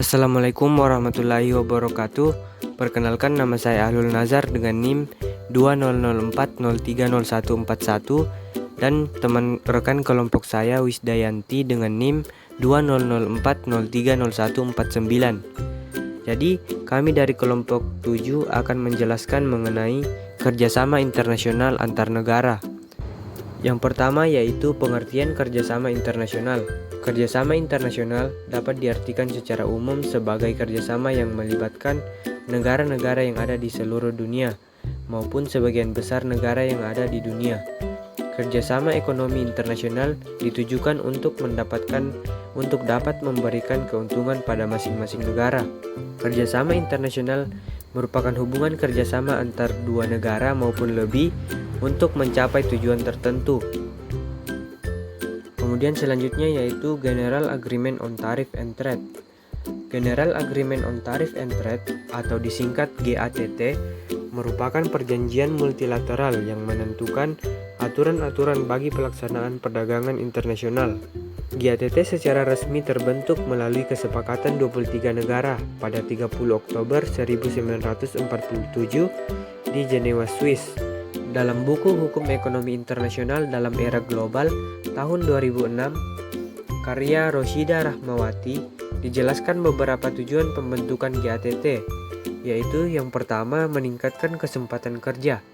Assalamualaikum warahmatullahi wabarakatuh. Perkenalkan, nama saya Ahlul Nazar dengan NIM 2004030141 dan teman rekan kelompok saya Wisdayanti dengan NIM 2004030149. Jadi, kami dari kelompok 7 akan menjelaskan mengenai kerjasama internasional antar negara. Yang pertama yaitu pengertian kerjasama internasional. Kerjasama internasional dapat diartikan secara umum sebagai kerjasama yang melibatkan negara-negara yang ada di seluruh dunia maupun sebagian besar negara yang ada di dunia. Kerjasama ekonomi internasional ditujukan untuk dapat memberikan keuntungan pada masing-masing negara. Kerjasama internasional merupakan hubungan kerjasama antar dua negara maupun lebih untuk mencapai tujuan tertentu. Kemudian selanjutnya yaitu General Agreement on Tariff and Trade. General Agreement on Tariff and Trade atau disingkat GATT merupakan perjanjian multilateral yang menentukan aturan-aturan bagi pelaksanaan perdagangan internasional. GATT secara resmi terbentuk melalui kesepakatan 23 negara pada 30 Oktober 1947 di Jenewa, Swiss. Dalam buku Hukum Ekonomi Internasional dalam Era Global tahun 2006, karya Roshida Rahmawati, dijelaskan beberapa tujuan pembentukan GATT, yaitu yang pertama meningkatkan kesempatan kerja,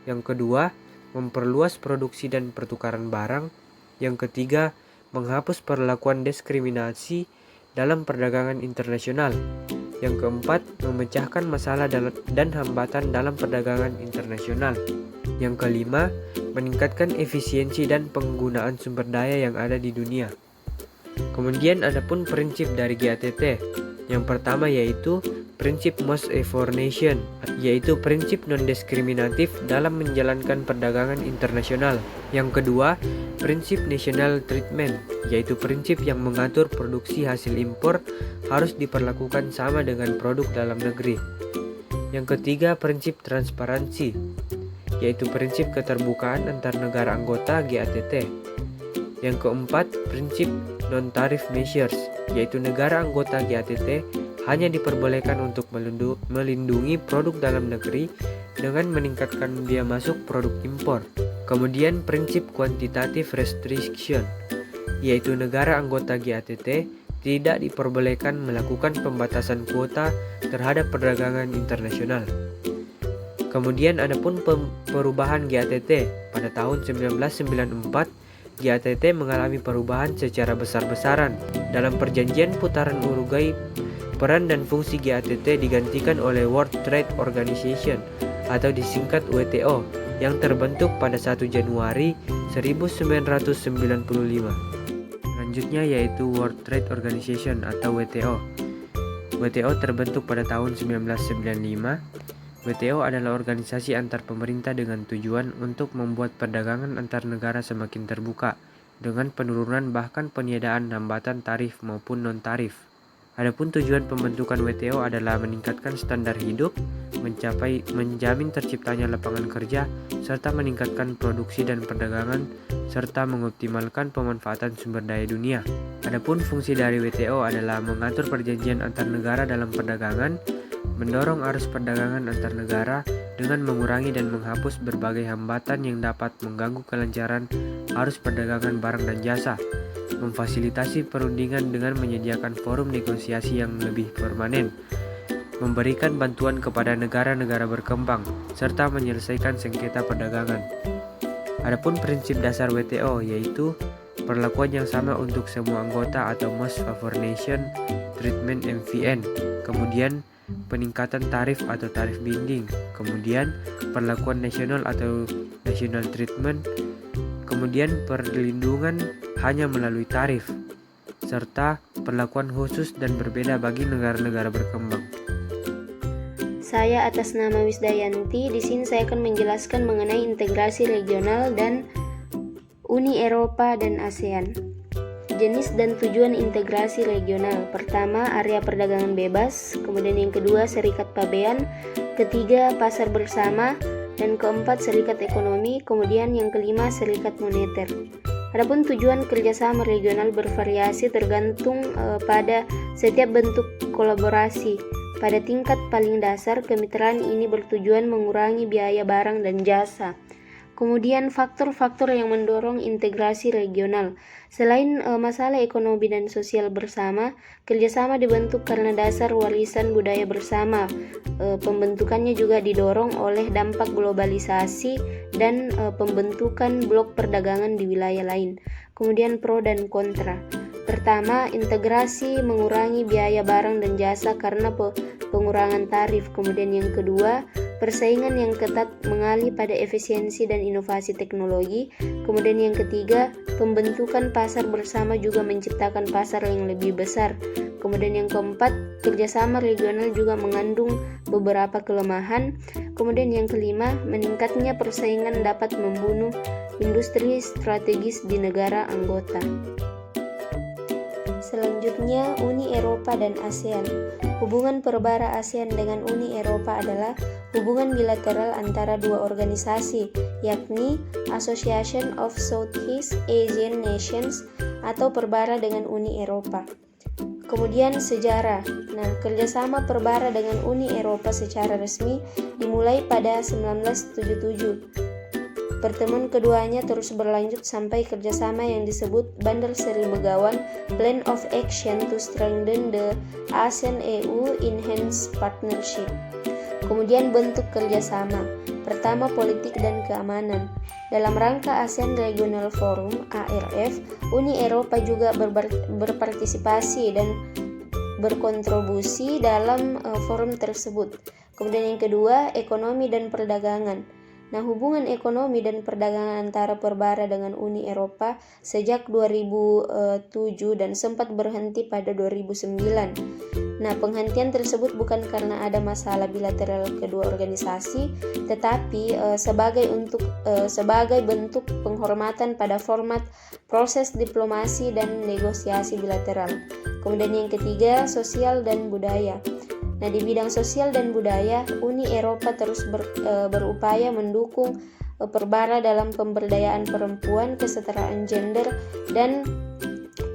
yang kedua memperluas produksi dan pertukaran barang, yang ketiga menghapus perlakuan diskriminasi dalam perdagangan internasional, yang keempat memecahkan masalah dan hambatan dalam perdagangan internasional, yang kelima meningkatkan efisiensi dan penggunaan sumber daya yang ada di dunia. Kemudian adapun prinsip dari GATT. Yang pertama yaitu prinsip Most Favored Nation, yaitu prinsip non-diskriminatif dalam menjalankan perdagangan internasional. Yang kedua, prinsip National Treatment, yaitu prinsip yang mengatur produksi hasil impor harus diperlakukan sama dengan produk dalam negeri. Yang ketiga, prinsip transparansi, yaitu prinsip keterbukaan antar negara anggota GATT. Yang keempat, prinsip non-tariff measures, yaitu negara anggota GATT hanya diperbolehkan untuk melindungi produk dalam negeri dengan meningkatkan biaya masuk produk impor. Kemudian prinsip quantitative restriction, yaitu negara anggota GATT tidak diperbolehkan melakukan pembatasan kuota terhadap perdagangan internasional. Kemudian adapun perubahan GATT pada tahun 1994, GATT mengalami perubahan secara besar-besaran. Dalam perjanjian putaran Uruguay, peran dan fungsi GATT digantikan oleh World Trade Organization atau disingkat WTO yang terbentuk pada 1 Januari 1995. Selanjutnya yaitu World Trade Organization atau WTO. WTO terbentuk pada tahun 1995. WTO adalah organisasi antar pemerintah dengan tujuan untuk membuat perdagangan antar negara semakin terbuka dengan penurunan bahkan peniadaan hambatan tarif maupun non-tarif. Adapun tujuan pembentukan WTO adalah meningkatkan standar hidup, menjamin terciptanya lapangan kerja, serta meningkatkan produksi dan perdagangan, serta mengoptimalkan pemanfaatan sumber daya dunia. Adapun fungsi dari WTO adalah mengatur perjanjian antar negara dalam perdagangan, mendorong arus perdagangan antar negara dengan mengurangi dan menghapus berbagai hambatan yang dapat mengganggu kelancaran arus perdagangan barang dan jasa, memfasilitasi perundingan dengan menyediakan forum negosiasi yang lebih permanen, memberikan bantuan kepada negara-negara berkembang, serta menyelesaikan sengketa perdagangan. Adapun prinsip dasar WTO yaitu perlakuan yang sama untuk semua anggota atau Most Favored Nation Treatment MFN, kemudian peningkatan tarif atau tarif binding, kemudian perlakuan nasional atau national treatment, kemudian perlindungan hanya melalui tarif, serta perlakuan khusus dan berbeda bagi negara-negara berkembang. Saya atas nama Wisdayanti, di sini saya akan menjelaskan mengenai integrasi regional dan Uni Eropa dan ASEAN. Jenis dan tujuan integrasi regional. Pertama, area perdagangan bebas. Kemudian yang kedua, serikat pabean. Ketiga, pasar bersama. Dan keempat, serikat ekonomi. Kemudian yang kelima, serikat moneter. Adapun tujuan kerjasama regional bervariasi tergantung pada setiap bentuk kolaborasi. Pada tingkat paling dasar, kemitraan ini bertujuan mengurangi biaya barang dan jasa. Kemudian faktor-faktor yang mendorong integrasi regional. Selain masalah ekonomi dan sosial bersama, kerjasama dibentuk karena dasar warisan budaya bersama. Pembentukannya juga didorong oleh dampak globalisasi dan pembentukan blok perdagangan di wilayah lain. Kemudian pro dan kontra. Pertama, integrasi mengurangi biaya barang dan jasa karena pengurangan tarif. Kemudian yang kedua, persaingan yang ketat mengalih pada efisiensi dan inovasi teknologi. Kemudian yang ketiga, pembentukan pasar bersama juga menciptakan pasar yang lebih besar. Kemudian yang keempat, kerjasama regional juga mengandung beberapa kelemahan. Kemudian yang kelima, meningkatnya persaingan dapat membunuh industri strategis di negara anggota. Selanjutnya, Uni Eropa dan ASEAN. Hubungan perbara ASEAN dengan Uni Eropa adalah hubungan bilateral antara dua organisasi, yakni Association of Southeast Asian Nations atau perbara dengan Uni Eropa. Kemudian sejarah. Kerjasama perbara dengan Uni Eropa secara resmi dimulai pada 1977. Pertemuan keduanya terus berlanjut sampai kerjasama yang disebut Bandar Seri Begawan Plan of Action to Strengthen the ASEAN-EU Enhanced Partnership. Kemudian bentuk kerjasama. Pertama, politik dan keamanan. Dalam rangka ASEAN Regional Forum (ARF), Uni Eropa juga berpartisipasi dan berkontribusi dalam forum tersebut. Kemudian yang kedua, ekonomi dan perdagangan. Hubungan ekonomi dan perdagangan antara perbara dengan Uni Eropa sejak 2007 dan sempat berhenti pada 2009. Penghentian tersebut bukan karena ada masalah bilateral kedua organisasi, tetapi sebagai bentuk penghormatan pada format proses diplomasi dan negosiasi bilateral. Kemudian yang ketiga, sosial dan budaya. Di bidang sosial dan budaya, Uni Eropa terus berupaya mendukung perbara dalam pemberdayaan perempuan, kesetaraan gender, dan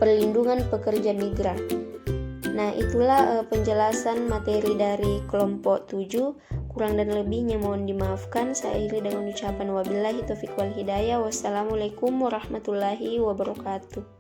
perlindungan pekerja migran. Itulah penjelasan materi dari kelompok 7. Kurang dan lebihnya mohon dimaafkan. Saya akhiri dengan ucapan wabillahi taufiq wal hidayah. Wassalamualaikum warahmatullahi wabarakatuh.